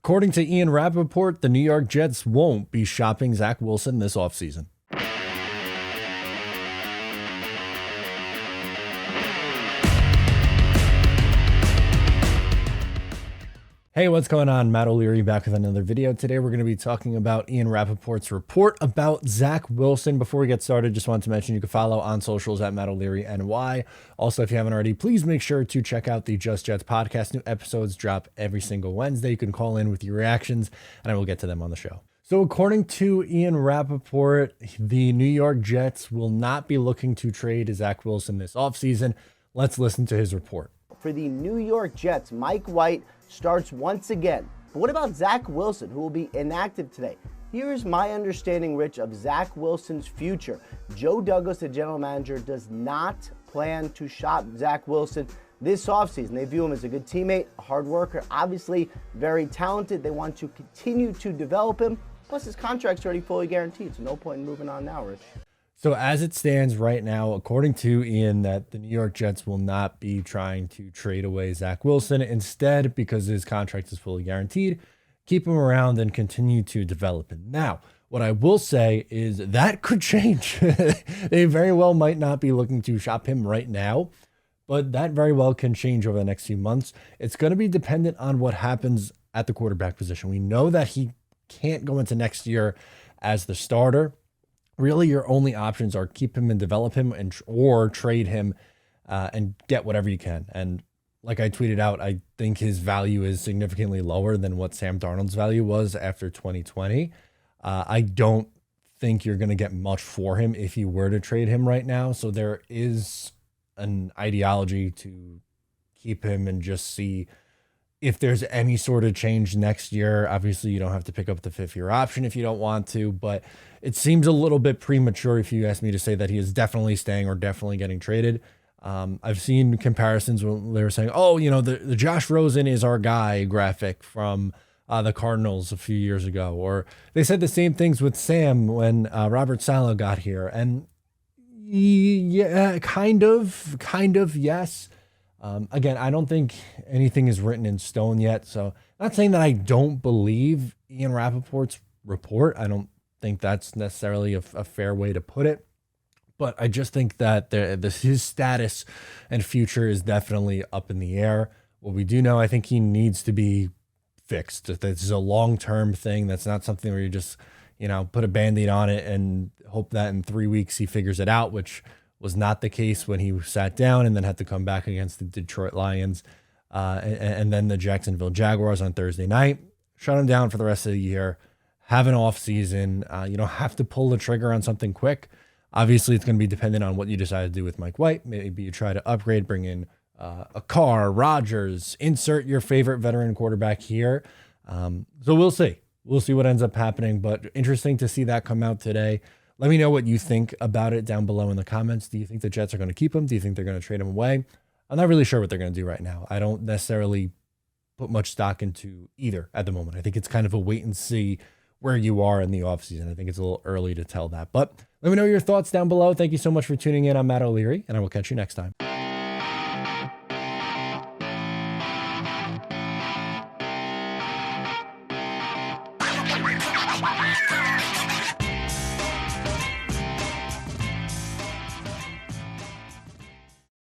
According to Ian Rappaport, the New York Jets won't be shopping Zach Wilson this offseason. Hey, what's going on? Matt O'Leary back with another video. Today we're going to be talking about Ian Rappaport's report about Zach Wilson. Before we get started, just wanted to mention you can follow on socials at Matt O'Leary NY. Also, if you haven't already, please make sure to check out the Just Jets podcast. New episodes drop every single Wednesday. You can call in with your reactions and I will get to them on the show. So according to Ian Rappaport, the New York Jets will not be looking to trade Zach Wilson this offseason. Let's listen to his report. For the New York Jets, Mike White starts once again. But what about Zach Wilson, who will be inactive today? Here's my understanding, Rich, of Zach Wilson's future. Joe Douglas, the general manager, does not plan to shop Zach Wilson this offseason. They view him as a good teammate, a hard worker, obviously very talented. They want to continue to develop him. Plus, his contract's already fully guaranteed, so no point in moving on now, Rich. So as it stands right now, according to Ian, that the New York Jets will not be trying to trade away Zach Wilson. Instead, because his contract is fully guaranteed, keep him around and continue to develop him. Now, what I will say is that could change. They very well might not be looking to shop him right now, but that very well can change over the next few months. It's going to be dependent on what happens at the quarterback position. We know that he can't go into next year as the starter. Really, your only options are keep him and develop him or trade him and get whatever you can. And like I tweeted out, I think his value is significantly lower than what Sam Darnold's value was after 2020. I don't think you're going to get much for him if you were to trade him right now. So there is an ideology to keep him and just see if there's any sort of change next year. Obviously, you don't have to pick up the fifth-year option if you don't want to, but it seems a little bit premature if you ask me to say that he is definitely staying or definitely getting traded. I've seen comparisons when they were saying, oh, you know, the Josh Rosen is our guy graphic from the Cardinals a few years ago. Or they said the same things with Sam when Robert Saleh got here. And yeah, kind of, yes. Again, I don't think anything is written in stone yet. So not saying that I don't believe Ian Rappaport's report. I don't think that's necessarily a fair way to put it. But I just think that his status and future is definitely up in the air. What we do know, I think he needs to be fixed. This is a long-term thing. That's not something where you just, you know, put a Band-Aid on it and hope that in 3 weeks he figures it out, which was not the case when he sat down and then had to come back against the Detroit Lions and then the Jacksonville Jaguars on Thursday night. Shut him down for the rest of the year. Have an off season. You don't have to pull the trigger on something quick. Obviously, it's going to be dependent on what you decide to do with Mike White. Maybe you try to upgrade, bring in a Carr, Rodgers, insert your favorite veteran quarterback here. So we'll see. We'll see what ends up happening, but interesting to see that come out today. Let me know what you think about it down below in the comments. Do you think the Jets are going to keep him? Do you think they're going to trade him away? I'm not really sure what they're going to do right now. I don't necessarily put much stock into either at the moment. I think it's kind of a wait and see where you are in the offseason. I think it's a little early to tell that. But let me know your thoughts down below. Thank you so much for tuning in. I'm Matt O'Leary, and I will catch you next time.